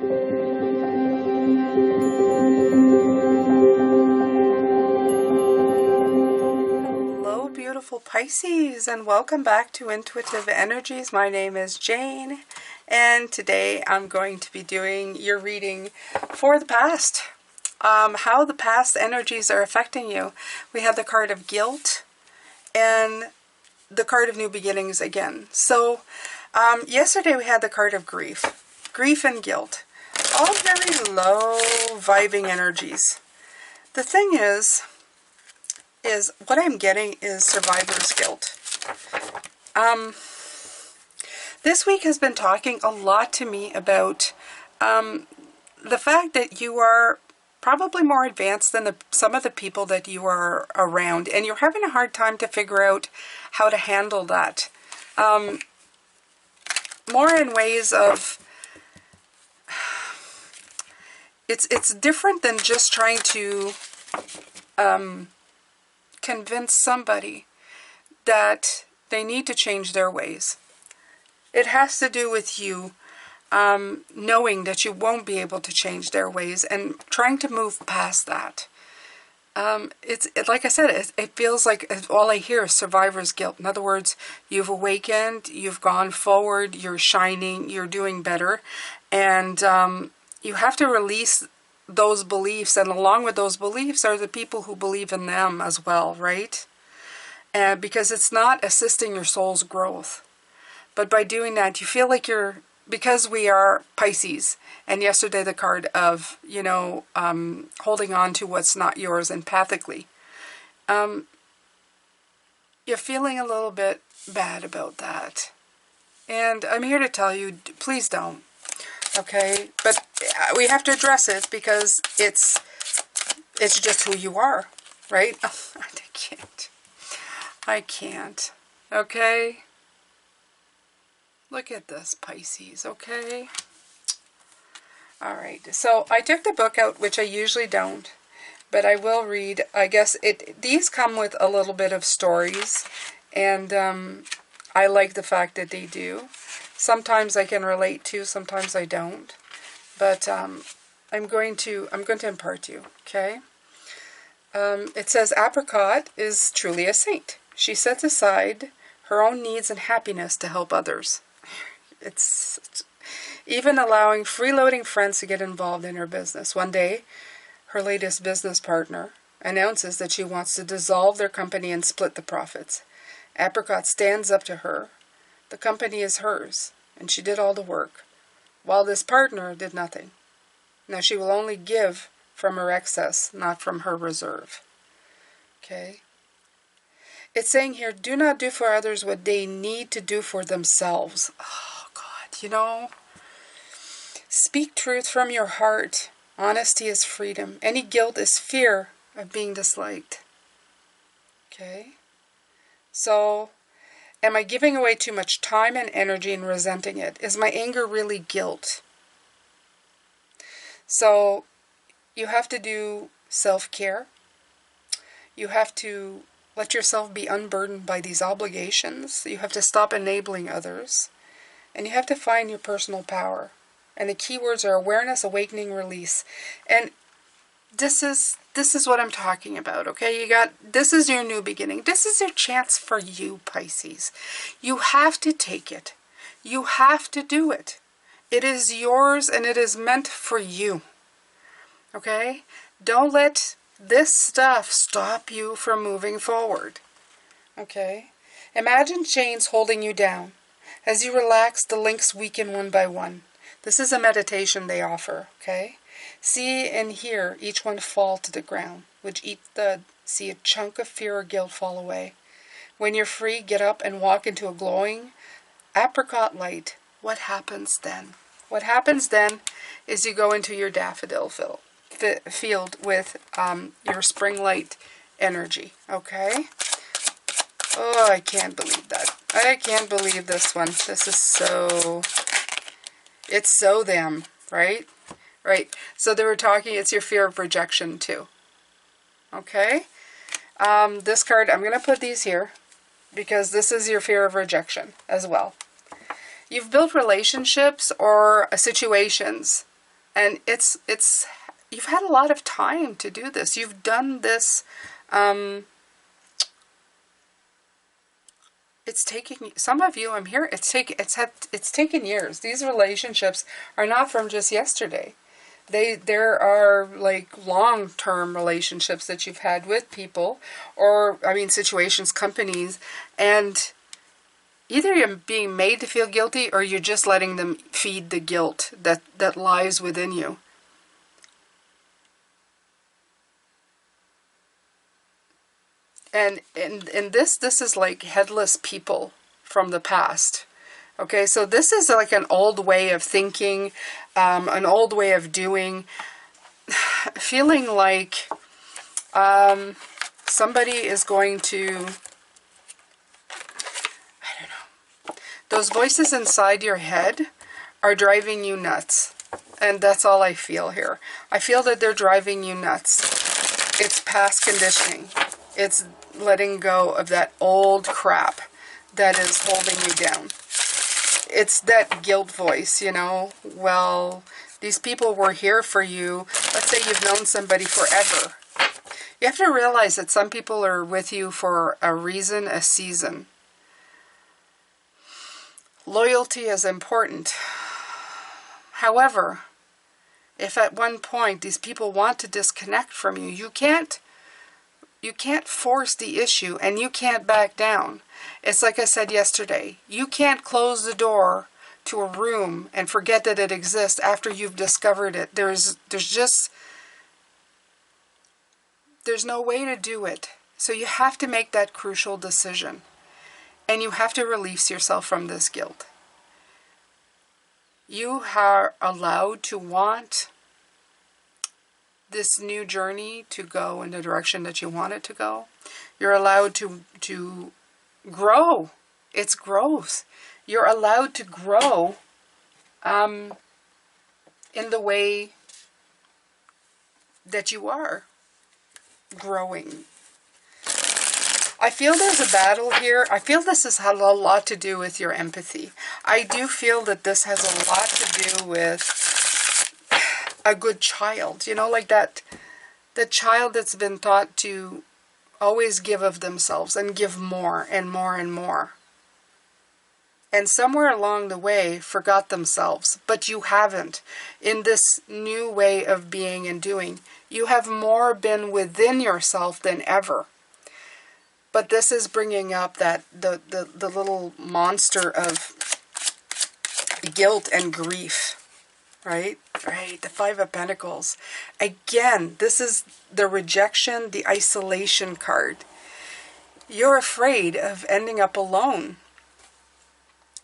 Hello, beautiful Pisces, and welcome back to Intuitive Energies. My name is Jane, and today I'm going to be doing your reading for the past. How the past energies are affecting you. We have the card of guilt and the card of new beginnings again. So yesterday we had the card of grief and guilt, all very low vibing energies. The thing is what I'm getting is survivor's guilt. This week has been talking a lot to me about the fact that you are probably more advanced than some of the people that you are around, and you're having a hard time to figure out how to handle that. More in ways of, it's different than just trying to convince somebody that they need to change their ways. It has to do with you knowing that you won't be able to change their ways and trying to move past that. It's like I said, it feels like all I hear is survivor's guilt. In other words, you've awakened, you've gone forward, you're shining, you're doing better, and you have to release those beliefs, and along with those beliefs are the people who believe in them as well, right? And because it's not assisting your soul's growth. But by doing that, you feel like because we are Pisces, and yesterday the card of, holding on to what's not yours empathically, you're feeling a little bit bad about that. And I'm here to tell you, please don't. Okay? But we have to address it because it's just who you are, right? I can't. Okay? Look at this, Pisces, okay? All right, so I took the book out, which I usually don't, but I will read. I guess these come with a little bit of stories, and I like the fact that they do. Sometimes I can relate to, sometimes I don't, but I'm going to impart you, okay? It says, Apricot is truly a saint. She sets aside her own needs and happiness to help others. It's even allowing freeloading friends to get involved in her business. One day, her latest business partner announces that she wants to dissolve their company and split the profits. Apricot stands up to her. The company is hers, and she did all the work, while this partner did nothing. Now she will only give from her excess, not from her reserve. Okay? It's saying here, do not do for others what they need to do for themselves. Oh, God, speak truth from your heart. Honesty is freedom. Any guilt is fear of being disliked. Okay? So, am I giving away too much time and energy and resenting it? Is my anger really guilt? So, you have to do self-care. You have to let yourself be unburdened by these obligations. You have to stop enabling others. And you have to find your personal power. And the keywords are awareness, awakening, release. And this is what I'm talking about, okay? This is your new beginning. This is your chance for you, Pisces. You have to take it. You have to do it. It is yours and it is meant for you. Okay? Don't let this stuff stop you from moving forward. Okay? Imagine chains holding you down. As you relax, the links weaken one by one. This is a meditation they offer, okay? See and hear each one fall to the ground. With each thud, see a chunk of fear or guilt fall away. When you're free, get up and walk into a glowing apricot light. What happens then? What happens then is you go into your daffodil field with your spring light energy, okay? Oh, I can't believe that. I can't believe this one. This is so... It's so them, right? Right. So they were talking, it's your fear of rejection too. Okay? This card, I'm going to put these here because this is your fear of rejection as well. You've built relationships or situations And you've had a lot of time to do this. You've done this. It's taking some of you. I'm here. It's taken years. These relationships are not from just yesterday. There are like long-term relationships that you've had with people, or I mean situations, companies, and either you're being made to feel guilty or you're just letting them feed the guilt that lies within you. And this is like headless people from the past. Okay, so this is like an old way of thinking, an old way of doing, feeling like somebody is going to, I don't know, those voices inside your head are driving you nuts. And that's all I feel here. I feel that they're driving you nuts. It's past conditioning. It's letting go of that old crap that is holding you down. It's that guilt voice, you know. Well, these people were here for you. Let's say you've known somebody forever. You have to realize that some people are with you for a reason, a season. Loyalty is important. However, if at one point these people want to disconnect from you, you can't force the issue, and you can't back down. It's like I said yesterday. You can't close the door to a room and forget that it exists after you've discovered it. There's no way to do it. So you have to make that crucial decision. And you have to release yourself from this guilt. You are allowed to want this new journey to go in the direction that you want it to go. You're allowed to grow. It's growth. You're allowed to grow in the way that you are growing. I feel there's a battle here. I feel this has had a lot to do with your empathy. I do feel that this has a lot to do with a good child. You know, like that child that's been taught to always give of themselves and give more and more and more. And somewhere along the way forgot themselves. But you haven't. In this new way of being and doing, you have more been within yourself than ever. But this is bringing up that the little monster of guilt and grief, right? Right, the Five of Pentacles. Again, this is the rejection, the isolation card. You're afraid of ending up alone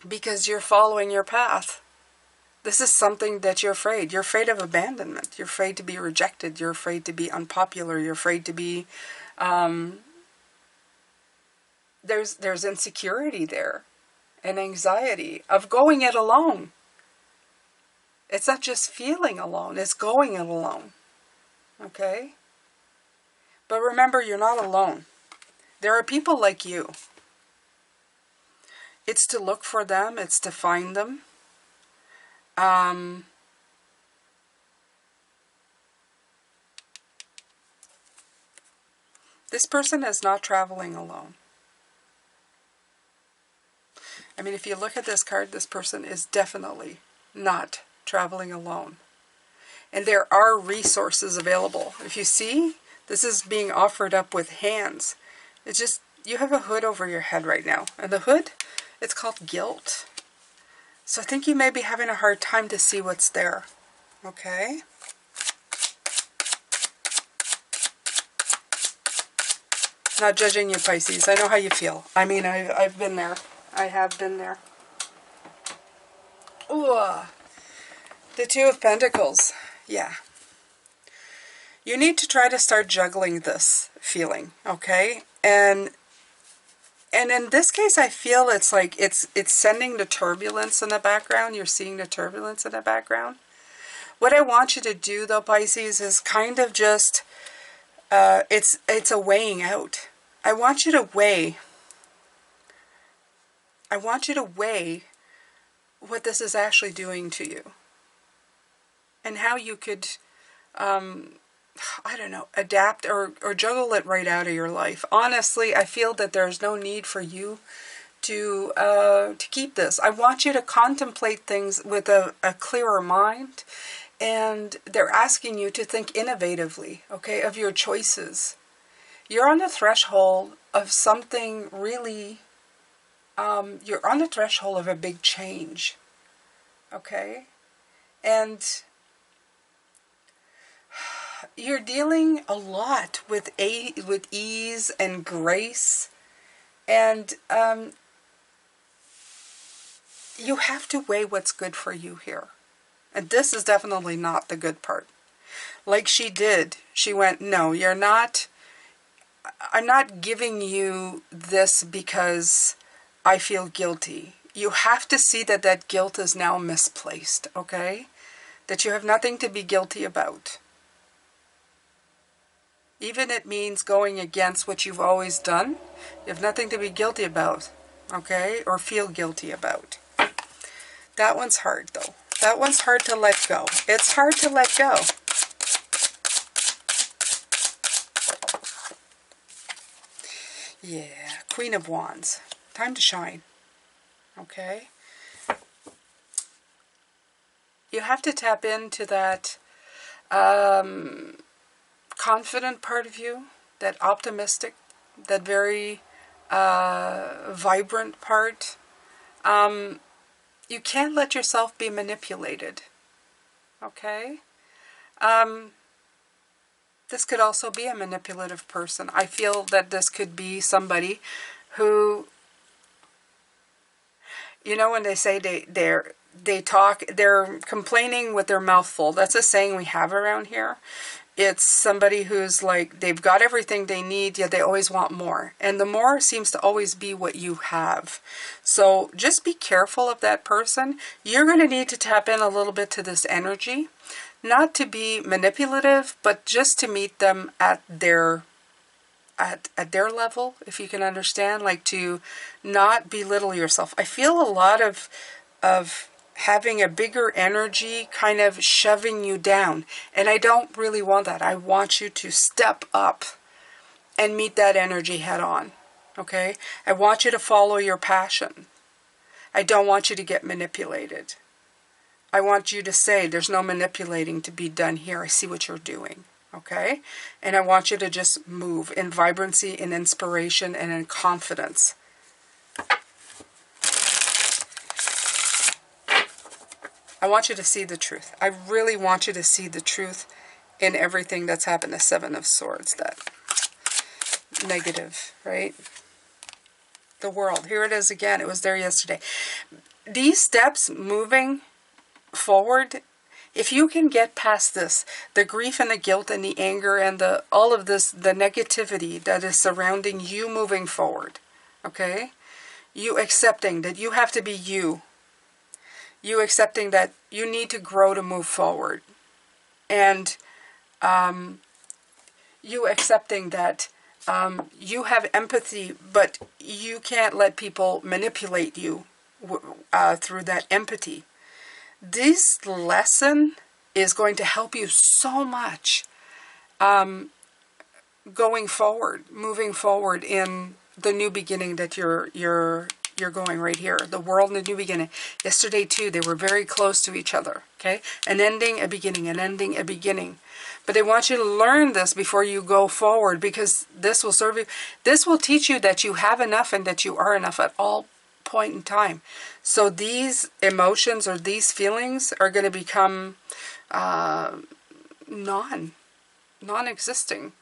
because you're following your path. This is something that you're afraid. You're afraid of abandonment. You're afraid to be rejected. You're afraid to be unpopular. You're afraid to be... There's insecurity there and anxiety of going it alone. It's not just feeling alone, it's going it alone. Okay? But remember, you're not alone. There are people like you. It's to look for them, it's to find them. This person is not traveling alone. I mean, if you look at this card, this person is definitely not traveling alone. And there are resources available. If you see, this is being offered up with hands. It's just, you have a hood over your head right now. And the hood, it's called guilt. So I think you may be having a hard time to see what's there. Okay? Not judging you, Pisces. I know how you feel. I mean, I've been there. I have been there. Ooh, the Two of Pentacles. Yeah. You need to try to start juggling this feeling, okay? And in this case, I feel it's like it's sending the turbulence in the background. You're seeing the turbulence in the background. What I want you to do, though, Pisces, is kind of just, it's a weighing out. I want you to weigh. I want you to weigh what this is actually doing to you. and how you could, I don't know, adapt or juggle it right out of your life. Honestly, I feel that there's no need for you to keep this. I want you to contemplate things with a clearer mind, and they're asking you to think innovatively, okay, of your choices. You're on the threshold of something really, you're on the threshold of a big change, okay? And you're dealing a lot with ease and grace, and you have to weigh what's good for you here. And this is definitely not the good part. Like she did, she went, no, you're not, I'm not giving you this because I feel guilty. You have to see that that guilt is now misplaced, okay? That you have nothing to be guilty about. Even it means going against what you've always done. You have nothing to be guilty about, okay? Or feel guilty about. That one's hard, though. That one's hard to let go. It's hard to let go. Yeah, Queen of Wands. Time to shine. Okay? You have to tap into that confident part of you, that optimistic, that very vibrant part. You can't let yourself be manipulated. Okay? This could also be a manipulative person. I feel that this could be somebody who, you know, when they say they're complaining with their mouth full. That's a saying we have around here. It's somebody who's like, they've got everything they need, yet they always want more. And the more seems to always be what you have. So just be careful of that person. You're going to need to tap in a little bit to this energy. Not to be manipulative, but just to meet them at their level, if you can understand. Like, to not belittle yourself. I feel a lot of having a bigger energy kind of shoving you down. And I don't really want that. I want you to step up and meet that energy head on. Okay? I want you to follow your passion. I don't want you to get manipulated. I want you to say, there's no manipulating to be done here. I see what you're doing. Okay? And I want you to just move in vibrancy, in inspiration, and in confidence. I want you to see the truth. I really want you to see the truth in everything that's happened. The Seven of Swords, that negative, right? The world. Here it is again. It was there yesterday. These steps moving forward, if you can get past this, the grief and the guilt and the anger and all of this, the negativity that is surrounding you moving forward, okay? You accepting that you have to be you. You accepting that you need to grow to move forward. And you accepting that you have empathy, but you can't let people manipulate you through that empathy. This lesson is going to help you so much going forward, moving forward in the new beginning that you're going right here. The world and the new beginning. Yesterday too, they were very close to each other. Okay, an ending, a beginning, an ending, a beginning. But I want you to learn this before you go forward, because this will serve you. This will teach you that you have enough and that you are enough at all point in time. So these emotions or these feelings are going to become non-existing.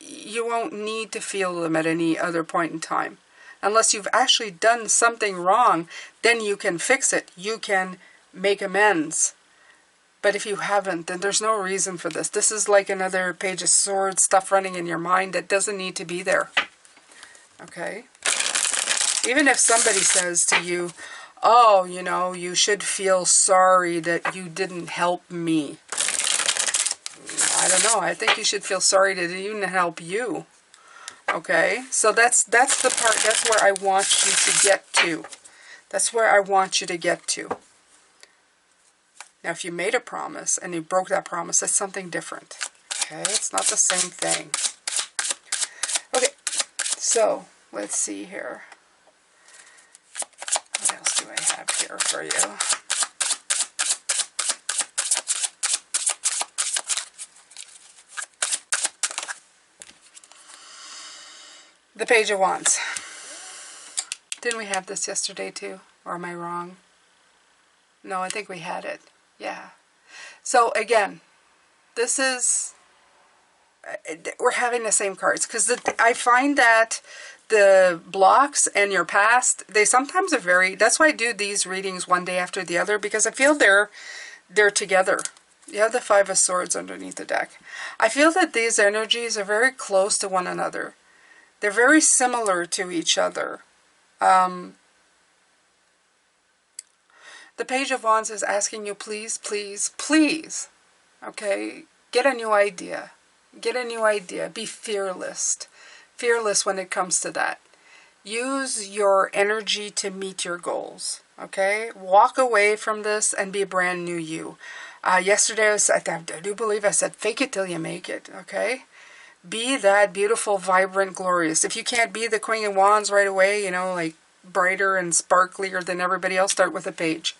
You won't need to feel them at any other point in time. Unless you've actually done something wrong, then you can fix it. You can make amends. But if you haven't, then there's no reason for this. This is like another Page of Swords, stuff running in your mind that doesn't need to be there. Okay? Even if somebody says to you, oh, you know, you should feel sorry that you didn't help me. I don't know. I think you should feel sorry that it didn't help you. Okay? So that's the part, that's where I want you to get to. That's where I want you to get to. Now, if you made a promise and you broke that promise, it's something different. Okay, it's not the same thing. Okay, so let's see here. What else do I have here for you? The Page of Wands. Didn't we have this yesterday too? Or am I wrong? No, I think we had it. Yeah. So again, this is, we're having the same cards. Because I find that the blocks and your past, they sometimes are very, that's why I do these readings one day after the other. Because I feel they're together. You have the Five of Swords underneath the deck. I feel that these energies are very close to one another. They're very similar to each other. The Page of Wands is asking you, please, please, please, okay, get a new idea. Get a new idea. Be fearless. Fearless when it comes to that. Use your energy to meet your goals, okay? Walk away from this and be a brand new you. Yesterday, I do believe I said, fake it till you make it, okay? Be that beautiful, vibrant, glorious. If you can't be the Queen of Wands right away, you know, like brighter and sparklier than everybody else, start with a page.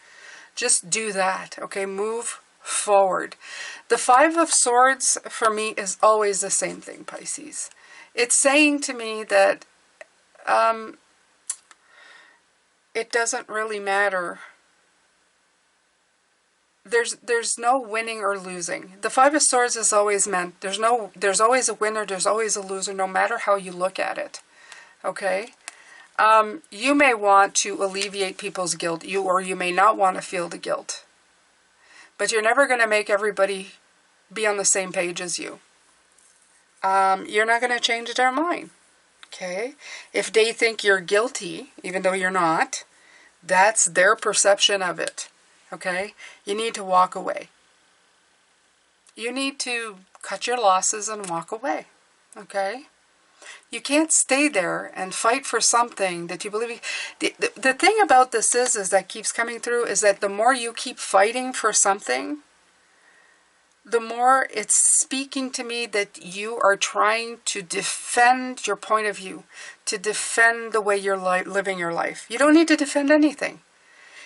Just do that, okay? Move forward. The Five of Swords, for me, is always the same thing, Pisces. It's saying to me that it doesn't really matter. There's no winning or losing. The Five of Swords is always meant, there's always a winner, there's always a loser, no matter how you look at it. Okay? You may want to alleviate people's guilt, or you may not want to feel the guilt. But you're never going to make everybody be on the same page as you. You're not going to change their mind. Okay? If they think you're guilty, even though you're not, that's their perception of it. Okay? You need to walk away. You need to cut your losses and walk away. Okay? You can't stay there and fight for something that you believe. The thing about this is that keeps coming through is that the more you keep fighting for something, the more it's speaking to me that you are trying to defend your point of view, to defend the way you're living your life. You don't need to defend anything.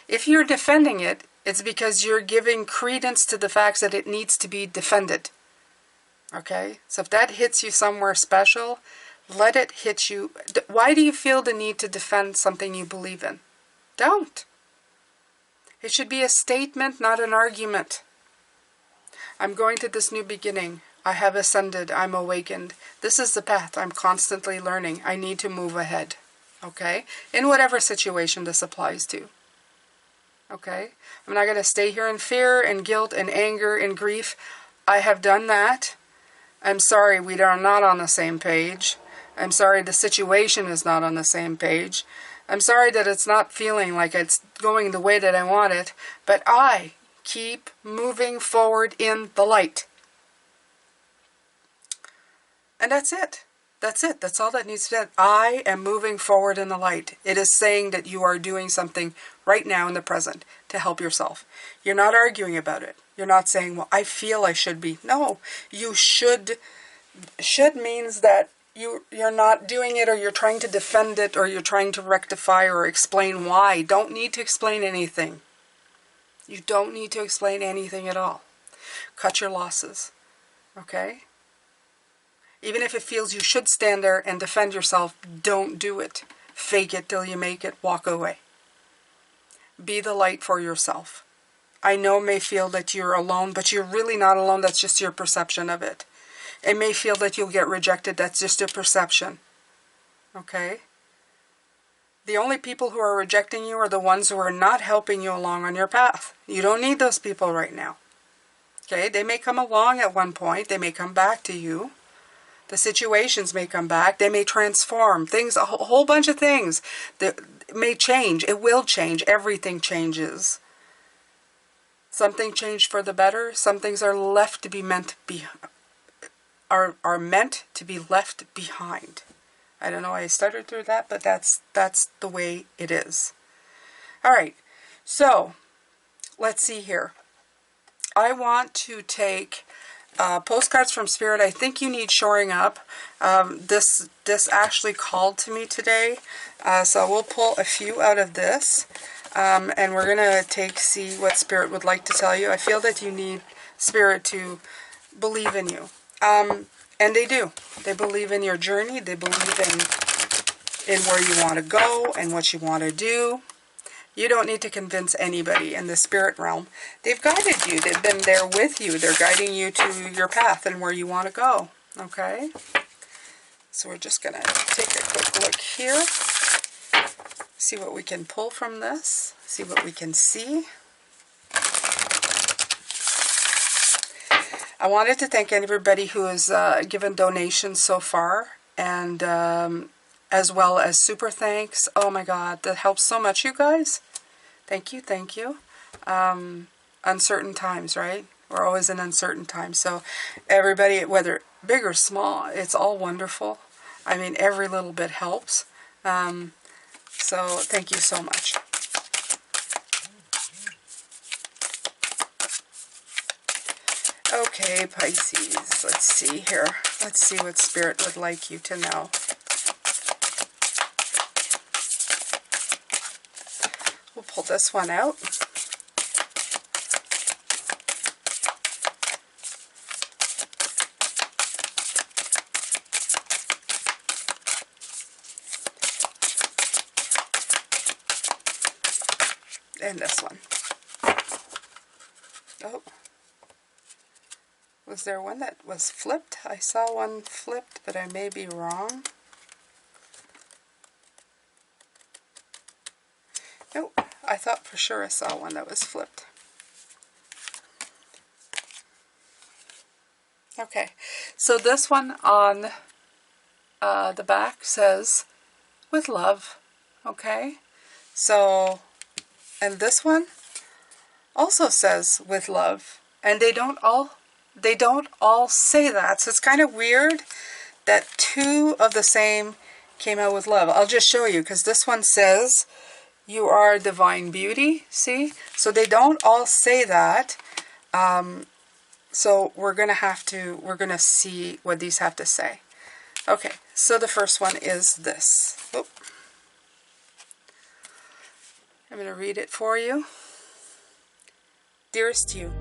If you're defending it, it's because you're giving credence to the fact that it needs to be defended. Okay? So if that hits you somewhere special, let it hit you. Why do you feel the need to defend something you believe in? Don't. It should be a statement, not an argument. I'm going to this new beginning. I have ascended. I'm awakened. This is the path. I'm constantly learning. I need to move ahead. Okay? In whatever situation this applies to. Okay? I'm not going to stay here in fear and guilt and anger and grief. I have done that. I'm sorry we are not on the same page. I'm sorry the situation is not on the same page. I'm sorry that it's not feeling like it's going the way that I want it. But I keep moving forward in the light. And that's it. That's it. That's all that needs to be done. I am moving forward in the light. It is saying that you are doing something right now in the present to help yourself. You're not arguing about it. You're not saying, well, I feel I should be. No, you should. Should means that you're not doing it, or you're trying to defend it, or you're trying to rectify or explain why. Don't need to explain anything. You don't need to explain anything at all. Cut your losses. Okay? Even if it feels you should stand there and defend yourself, don't do it. Fake it till you make it. Walk away. Be the light for yourself. I know it may feel that you're alone, but you're really not alone. That's just your perception of it. It may feel that you'll get rejected. That's just a perception. Okay? The only people who are rejecting you are the ones who are not helping you along on your path. You don't need those people right now. Okay? They may come along at one point. They may come back to you. The situations may come back. They may transform. Things, a whole bunch of things that may change. It will change. Everything changes. Something changed for the better. Some things are left to be meant to be left behind. I don't know why I stuttered through that, but that's the way it is. All right. So, let's see here. I want to take postcards from Spirit. I think you need shoring up. This actually called to me today, so we'll pull a few out of this, and we're gonna see what Spirit would like to tell you. I feel that you need Spirit to believe in you, and they do. They believe in your journey. They believe in where you want to go and what you want to do. You don't need to convince anybody in the spirit realm. They've guided you. They've been there with you. They're guiding you to your path and where you want to go. Okay? So we're just going to take a quick look here. See what we can pull from this. See what we can see. I wanted to thank everybody who has given donations so far. And as well as super thanks. Oh my God, that helps so much, you guys. Thank you, thank you. Uncertain times, right? We're always in uncertain times. So everybody, whether big or small, it's all wonderful. I mean, every little bit helps. So thank you so much. Okay, Pisces, let's see here. Let's see what Spirit would like you to know. We'll pull this one out. And this one. Oh. Was there one that was flipped? I saw one flipped, but I may be wrong. Nope. I thought for sure I saw one that was flipped. Okay, so this one on the back says, with love, okay? So, and this one also says, with love. And they don't all say that, so it's kind of weird that two of the same came out with love. I'll just show you, because this one says, you are divine beauty, see? So they don't all say that. So we're going to see what these have to say. Okay, so the first one is this. Oop. I'm going to read it for you. Dearest you,